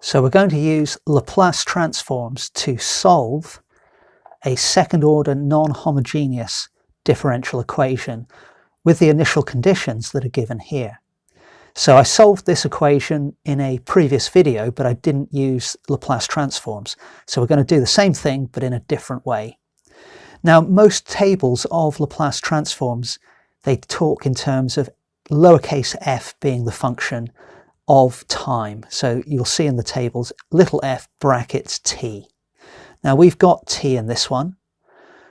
So we're going to use Laplace transforms to solve a second order non-homogeneous differential equation with the initial conditions that are given here. So I solved this equation in a previous video, but I didn't use Laplace transforms. So we're going to do the same thing, but in a different way. Now, most tables of Laplace transforms, they talk in terms of lowercase f being the function of time. So you'll see in the tables, little f brackets t. Now we've got t in this one,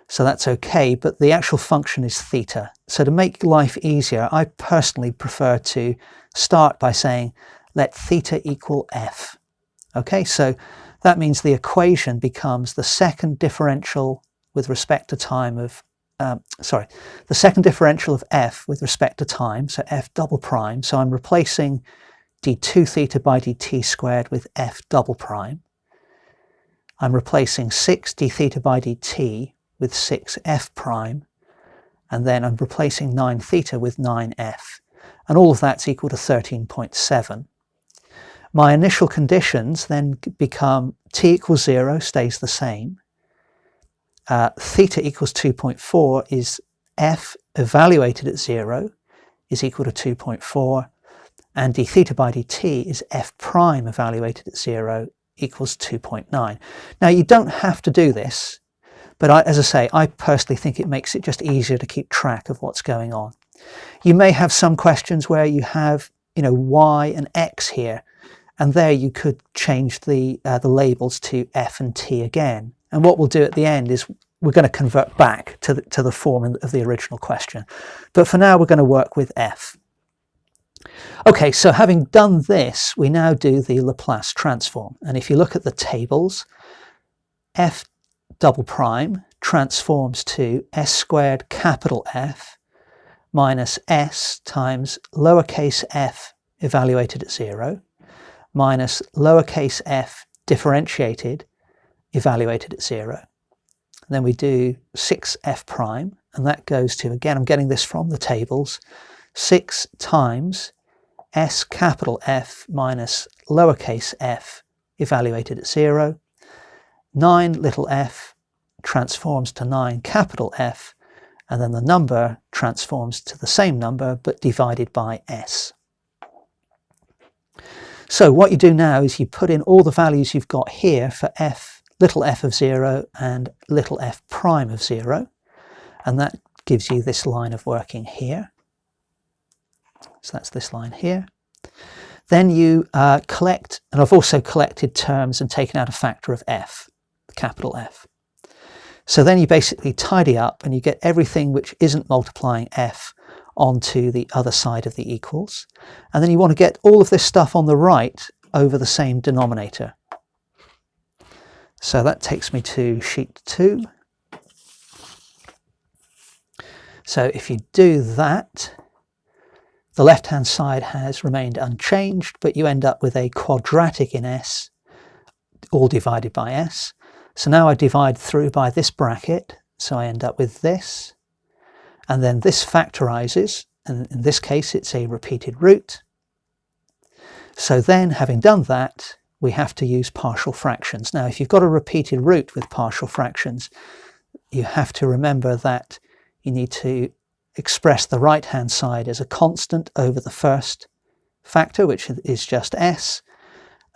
so that's okay, but the actual function is theta. So to make life easier, I personally prefer to start by saying, let theta equal f. Okay, so that means the equation becomes the second differential with respect to time of, the second differential of f with respect to time, so f double prime. So I'm replacing d2 theta by dt squared with f double prime. I'm replacing 6 d theta by dt with 6f prime, and then I'm replacing 9 theta with 9f, and all of that's equal to 13.7. My initial conditions then become t equals 0 stays the same, theta equals 2.4 is f evaluated at 0 is equal to 2.4, and d theta by dt is f prime evaluated at 0 equals 2.9. Now you don't have to do this, but as I say, I personally think it makes it just easier to keep track of what's going on. You may have some questions where you have, y and x here, and there you could change the labels to f and t again. And what we'll do at the end is we're going to convert back to the form of the original question. But for now, we're going to work with f. Okay, so having done this, we now do the Laplace transform. And if you look at the tables, f double prime transforms to s squared capital F minus s times lowercase f evaluated at 0 minus lowercase f differentiated evaluated at 0. And then we do 6f prime, and that goes to, again, I'm getting this from the tables, 6 times s capital F minus lowercase f evaluated at 0. 9 little f transforms to 9 capital F, and then the number transforms to the same number but divided by s. So what you do now is you put in all the values you've got here for f, little f of 0 and little f prime of 0, and that gives you this line of working here. So that's this line here. Then you collect, and I've also collected terms and taken out a factor of f, capital F. So then you basically tidy up and you get everything which isn't multiplying f onto the other side of the equals. And then you want to get all of this stuff on the right over the same denominator. So that takes me to sheet 2. So if you do that, the left-hand side has remained unchanged, but you end up with a quadratic in s, all divided by s. So now I divide through by this bracket, so I end up with this. And then this factorizes, and in this case it's a repeated root. So then, having done that, we have to use partial fractions. Now, if you've got a repeated root with partial fractions, you have to remember that you need to express the right-hand side as a constant over the first factor, which is just s,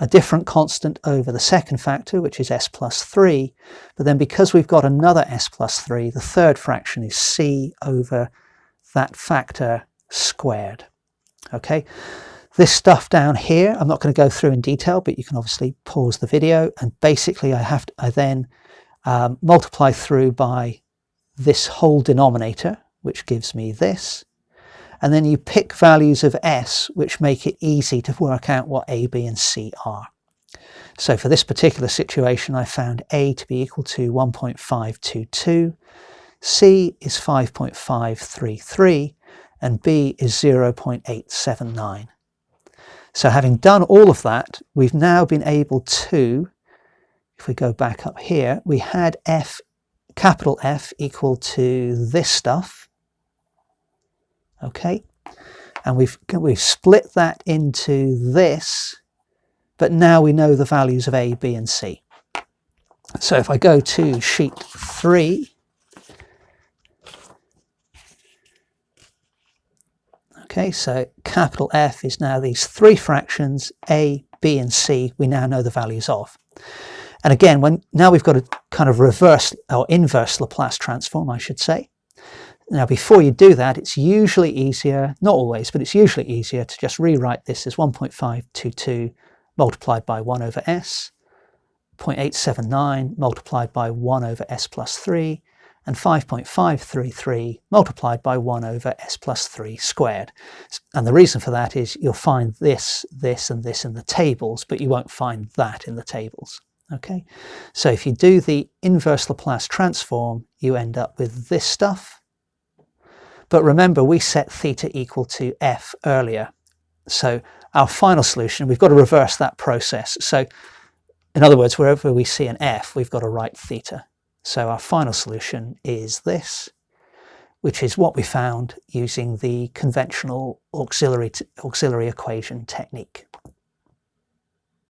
a different constant over the second factor, which is s plus 3, but then because we've got another s plus 3, the third fraction is c over that factor squared. Okay, this stuff down here, I'm not going to go through in detail, but you can obviously pause the video, and basically I then multiply through by this whole denominator, which gives me this, and then you pick values of s which make it easy to work out what a, b and c are. So for this particular situation, I found a to be equal to 1.522, c is 5.533, and b is 0.879. So having done all of that, we've now been able to, if we go back up here, we had f, capital F equal to this stuff. Okay, and we've split that into this but now we know the values of A, B and C. So if I go to sheet 3, okay, so capital F is now these three fractions, A, B and C, we now know the values of. And again, now we've got a kind of reverse or inverse Laplace transform, I should say. Now before you do that, it's usually easier, not always, but it's usually easier to just rewrite this as 1.522 multiplied by 1 over s, 0.879 multiplied by 1 over s plus 3, and 5.533 multiplied by 1 over s plus 3 squared. And the reason for that is you'll find this, this and this in the tables, but you won't find that in the tables. Okay, so if you do the inverse Laplace transform, you end up with this stuff. But remember, we set theta equal to f earlier. So our final solution, we've got to reverse that process. So in other words, wherever we see an f, we've got to write theta. So our final solution is this, which is what we found using the conventional auxiliary equation technique.